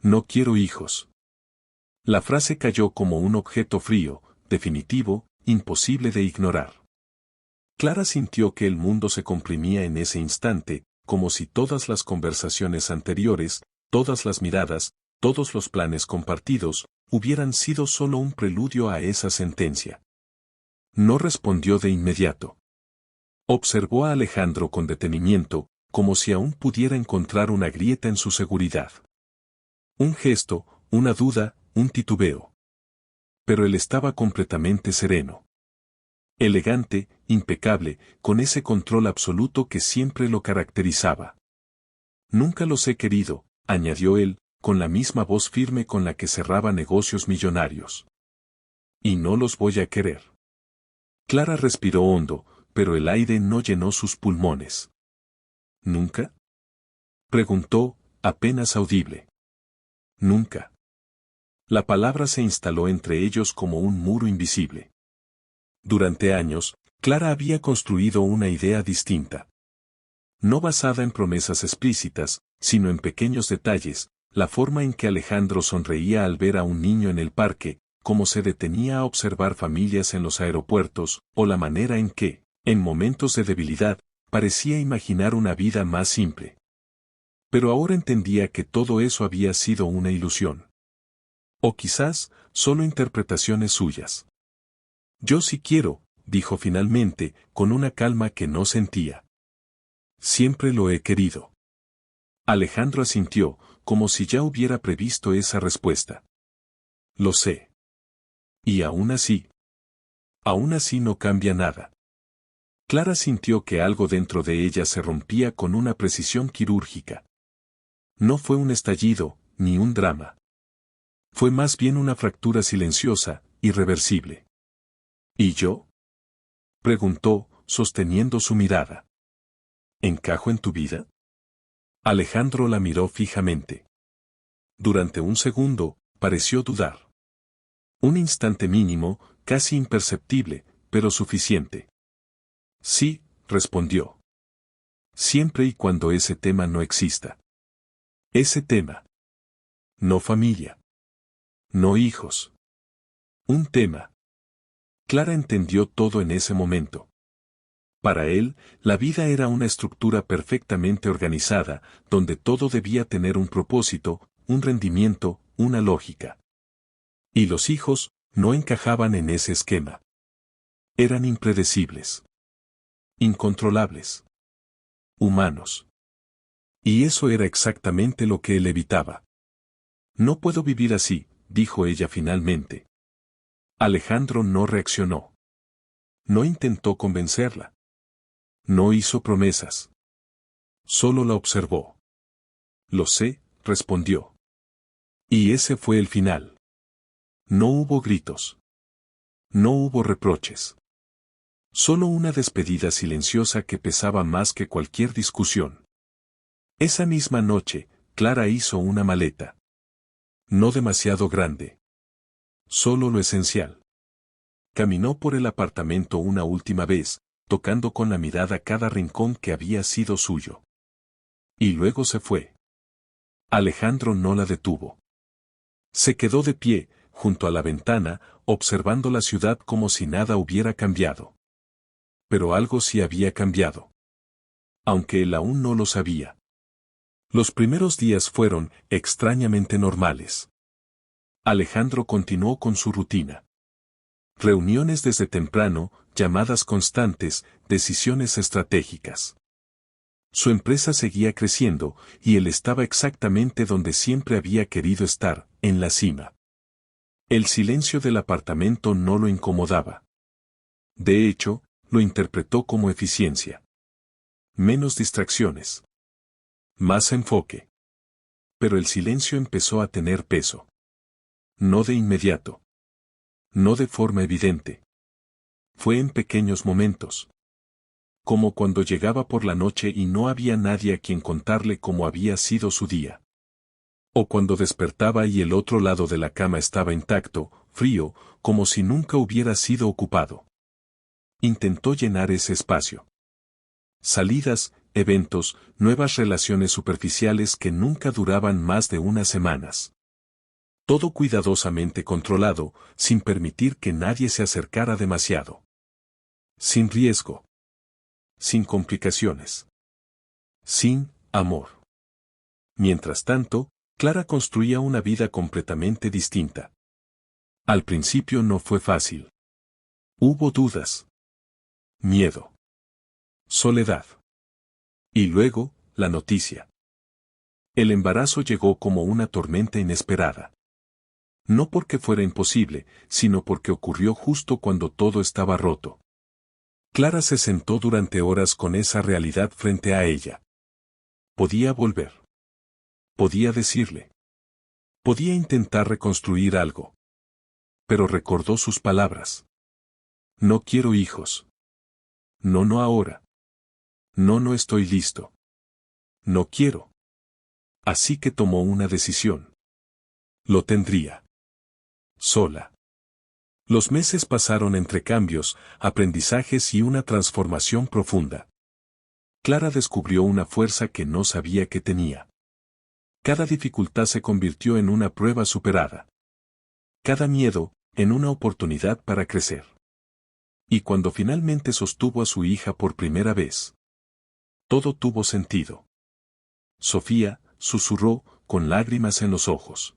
No quiero hijos. La frase cayó como un objeto frío, definitivo, imposible de ignorar. Clara sintió que el mundo se comprimía en ese instante, como si todas las conversaciones anteriores, todas las miradas, todos los planes compartidos, hubieran sido solo un preludio a esa sentencia. No respondió de inmediato. Observó a Alejandro con detenimiento, como si aún pudiera encontrar una grieta en su seguridad. Un gesto, una duda, un titubeo. Pero él estaba completamente sereno. Elegante, impecable, con ese control absoluto que siempre lo caracterizaba. Nunca los he querido, añadió él, con la misma voz firme con la que cerraba negocios millonarios. Y no los voy a querer. Clara respiró hondo, pero el aire no llenó sus pulmones. ¿Nunca? Preguntó, apenas audible. Nunca. La palabra se instaló entre ellos como un muro invisible. Durante años, Clara había construido una idea distinta. No basada en promesas explícitas, sino en pequeños detalles, la forma en que Alejandro sonreía al ver a un niño en el parque, cómo se detenía a observar familias en los aeropuertos, o la manera en que, en momentos de debilidad, parecía imaginar una vida más simple. Pero ahora entendía que todo eso había sido una ilusión. O quizás, solo interpretaciones suyas. Yo sí quiero, dijo finalmente, con una calma que no sentía. Siempre lo he querido. Alejandro asintió, como si ya hubiera previsto esa respuesta. Lo sé. Y aún así no cambia nada. Clara sintió que algo dentro de ella se rompía con una precisión quirúrgica. No fue un estallido, ni un drama. Fue más bien una fractura silenciosa, irreversible. ¿Y yo? Preguntó, sosteniendo su mirada. ¿Encajo en tu vida? Alejandro la miró fijamente. Durante un segundo, pareció dudar. Un instante mínimo, casi imperceptible, pero suficiente. Sí, respondió. Siempre y cuando ese tema no exista. Ese tema. No familia. No hijos. Un tema. Clara entendió todo en ese momento. Para él, la vida era una estructura perfectamente organizada, donde todo debía tener un propósito, un rendimiento, una lógica. Y los hijos no encajaban en ese esquema. Eran impredecibles. Incontrolables. Humanos. Y eso era exactamente lo que él evitaba. No puedo vivir así, dijo ella finalmente. Alejandro no reaccionó. No intentó convencerla. No hizo promesas. Solo la observó. Lo sé, respondió. Y ese fue el final. No hubo gritos. No hubo reproches. Solo una despedida silenciosa que pesaba más que cualquier discusión. Esa misma noche, Clara hizo una maleta. No demasiado grande. Solo lo esencial. Caminó por el apartamento una última vez, tocando con la mirada cada rincón que había sido suyo. Y luego se fue. Alejandro no la detuvo. Se quedó de pie, junto a la ventana, observando la ciudad como si nada hubiera cambiado. Pero algo sí había cambiado. Aunque él aún no lo sabía. Los primeros días fueron, extrañamente normales. Alejandro continuó con su rutina. Reuniones desde temprano, llamadas constantes, decisiones estratégicas. Su empresa seguía creciendo, y él estaba exactamente donde siempre había querido estar, en la cima. El silencio del apartamento no lo incomodaba. De hecho, lo interpretó como eficiencia. Menos distracciones. Más enfoque. Pero el silencio empezó a tener peso. No de inmediato. No de forma evidente. Fue en pequeños momentos. Como cuando llegaba por la noche y no había nadie a quien contarle cómo había sido su día. O cuando despertaba y el otro lado de la cama estaba intacto, frío, como si nunca hubiera sido ocupado. Intentó llenar ese espacio. Salidas, eventos, nuevas relaciones superficiales que nunca duraban más de unas semanas. Todo cuidadosamente controlado, sin permitir que nadie se acercara demasiado. Sin riesgo. Sin complicaciones. Sin amor. Mientras tanto, Clara construía una vida completamente distinta. Al principio no fue fácil. Hubo dudas. Miedo. Soledad. Y luego, la noticia. El embarazo llegó como una tormenta inesperada. No porque fuera imposible, sino porque ocurrió justo cuando todo estaba roto. Clara se sentó durante horas con esa realidad frente a ella. Podía volver. Podía decirle. Podía intentar reconstruir algo. Pero recordó sus palabras. No quiero hijos. No, no ahora. No, no estoy listo. No quiero. Así que tomó una decisión. Lo tendría. Sola. Los meses pasaron entre cambios, aprendizajes y una transformación profunda. Clara descubrió una fuerza que no sabía que tenía. Cada dificultad se convirtió en una prueba superada. Cada miedo, en una oportunidad para crecer. Y cuando finalmente sostuvo a su hija por primera vez, todo tuvo sentido. Sofía, susurró, con lágrimas en los ojos.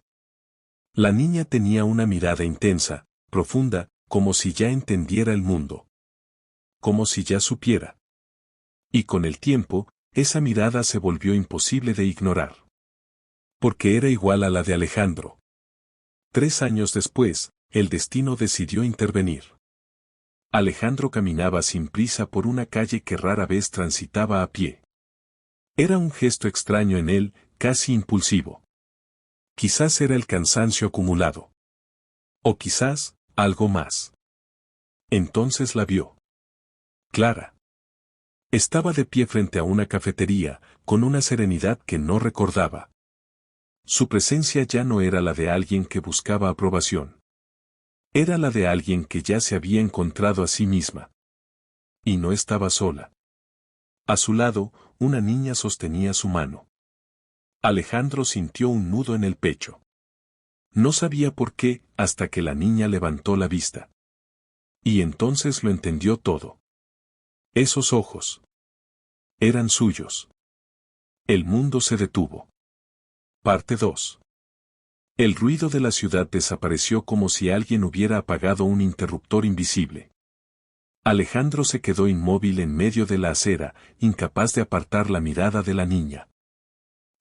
La niña tenía una mirada intensa, profunda, como si ya entendiera el mundo. Como si ya supiera. Y con el tiempo, esa mirada se volvió imposible de ignorar. Porque era igual a la de Alejandro. 3 años después, el destino decidió intervenir. Alejandro caminaba sin prisa por una calle que rara vez transitaba a pie. Era un gesto extraño en él, casi impulsivo. Quizás era el cansancio acumulado. O quizás, algo más. Entonces la vio. Clara. Estaba de pie frente a una cafetería, con una serenidad que no recordaba. Su presencia ya no era la de alguien que buscaba aprobación. Era la de alguien que ya se había encontrado a sí misma. Y no estaba sola. A su lado, una niña sostenía su mano. Alejandro sintió un nudo en el pecho. No sabía por qué, hasta que la niña levantó la vista. Y entonces lo entendió todo. Esos ojos. Eran suyos. El mundo se detuvo. Parte 2. El ruido de la ciudad desapareció como si alguien hubiera apagado un interruptor invisible. Alejandro se quedó inmóvil en medio de la acera, incapaz de apartar la mirada de la niña.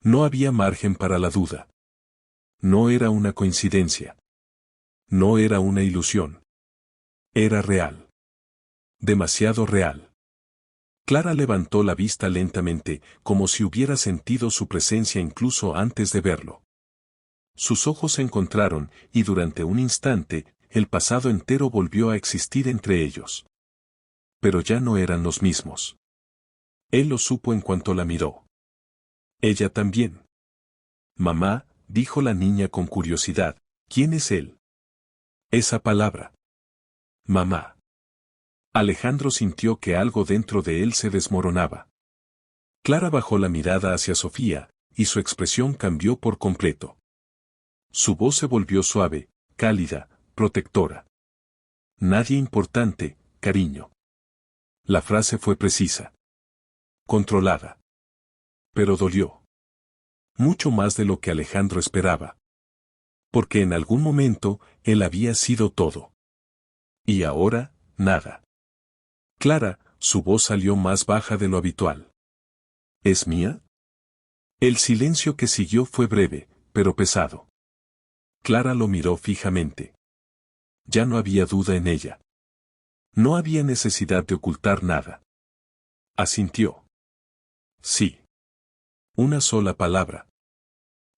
No había margen para la duda. No era una coincidencia. No era una ilusión. Era real. Demasiado real. Clara levantó la vista lentamente, como si hubiera sentido su presencia incluso antes de verlo. Sus ojos se encontraron, y durante un instante, el pasado entero volvió a existir entre ellos. Pero ya no eran los mismos. Él lo supo en cuanto la miró. Ella también. Mamá, dijo la niña con curiosidad, ¿quién es él? Esa palabra. Mamá. Alejandro sintió que algo dentro de él se desmoronaba. Clara bajó la mirada hacia Sofía, y su expresión cambió por completo. Su voz se volvió suave, cálida, protectora. Nadie importante, cariño. La frase fue precisa. Controlada. Pero dolió. Mucho más de lo que Alejandro esperaba. Porque en algún momento, él había sido todo. Y ahora, nada. Clara, su voz salió más baja de lo habitual. ¿Es mía? El silencio que siguió fue breve, pero pesado. Clara lo miró fijamente. Ya no había duda en ella. No había necesidad de ocultar nada. Asintió. Sí. Una sola palabra.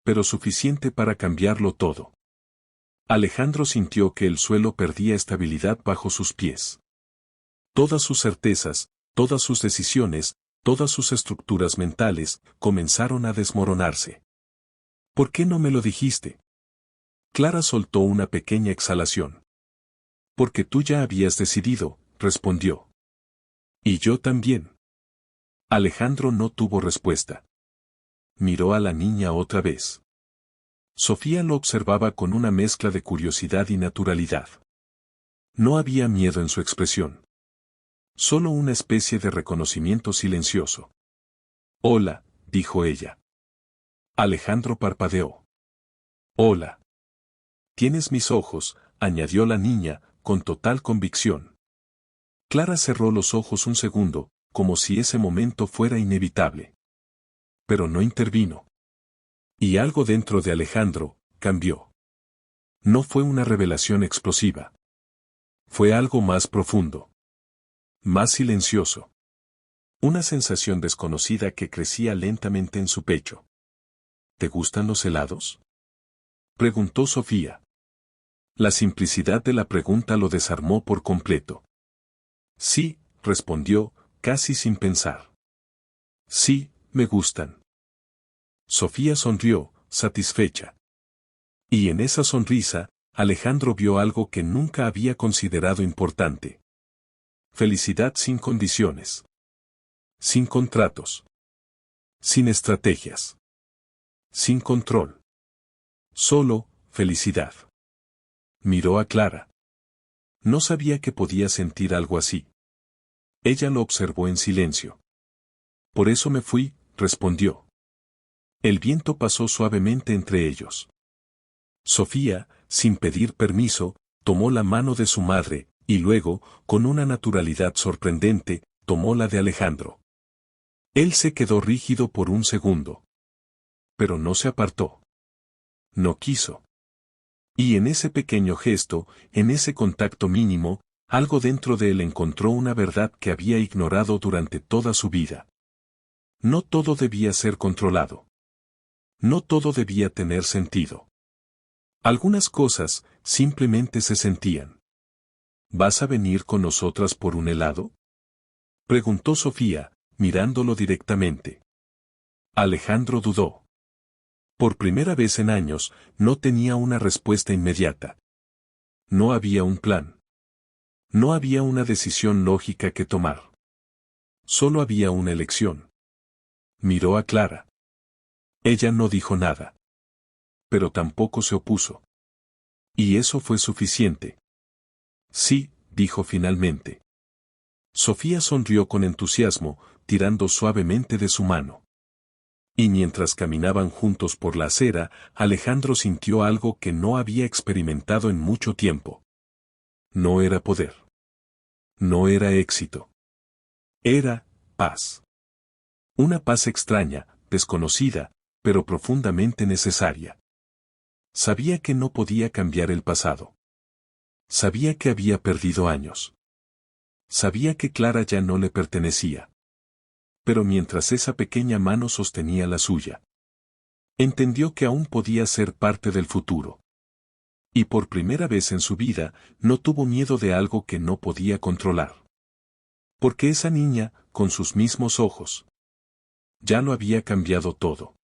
Pero suficiente para cambiarlo todo. Alejandro sintió que el suelo perdía estabilidad bajo sus pies. Todas sus certezas, todas sus decisiones, todas sus estructuras mentales, comenzaron a desmoronarse. ¿Por qué no me lo dijiste? Clara soltó una pequeña exhalación. Porque tú ya habías decidido, respondió. Y yo también. Alejandro no tuvo respuesta. Miró a la niña otra vez. Sofía lo observaba con una mezcla de curiosidad y naturalidad. No había miedo en su expresión. Solo una especie de reconocimiento silencioso. Hola, dijo ella. Alejandro parpadeó. Hola. Tienes mis ojos, añadió la niña, con total convicción. Clara cerró los ojos un segundo, como si ese momento fuera inevitable. Pero no intervino. Y algo dentro de Alejandro cambió. No fue una revelación explosiva. Fue algo más profundo. Más silencioso. Una sensación desconocida que crecía lentamente en su pecho. ¿Te gustan los helados?, preguntó Sofía. La simplicidad de la pregunta lo desarmó por completo. Sí, respondió, casi sin pensar. Sí, me gustan. Sofía sonrió, satisfecha. Y en esa sonrisa, Alejandro vio algo que nunca había considerado importante. Felicidad sin condiciones. Sin contratos. Sin estrategias. Sin control. Solo, felicidad. Miró a Clara. No sabía que podía sentir algo así. Ella lo observó en silencio. Por eso me fui, respondió. El viento pasó suavemente entre ellos. Sofía, sin pedir permiso, tomó la mano de su madre, y luego, con una naturalidad sorprendente, tomó la de Alejandro. Él se quedó rígido por un segundo. Pero no se apartó. No quiso. Y en ese pequeño gesto, en ese contacto mínimo, algo dentro de él encontró una verdad que había ignorado durante toda su vida. No todo debía ser controlado. No todo debía tener sentido. Algunas cosas simplemente se sentían. ¿Vas a venir con nosotras por un helado?, preguntó Sofía, mirándolo directamente. Alejandro dudó. Por primera vez en años, no tenía una respuesta inmediata. No había un plan. No había una decisión lógica que tomar. Solo había una elección. Miró a Clara. Ella no dijo nada. Pero tampoco se opuso. Y eso fue suficiente. Sí, dijo finalmente. Sofía sonrió con entusiasmo, tirando suavemente de su mano. Y mientras caminaban juntos por la acera, Alejandro sintió algo que no había experimentado en mucho tiempo. No era poder. No era éxito. Era paz. Una paz extraña, desconocida, pero profundamente necesaria. Sabía que no podía cambiar el pasado. Sabía que había perdido años. Sabía que Clara ya no le pertenecía. Pero mientras esa pequeña mano sostenía la suya, entendió que aún podía ser parte del futuro. Y por primera vez en su vida, no tuvo miedo de algo que no podía controlar. Porque esa niña, con sus mismos ojos, ya lo había cambiado todo.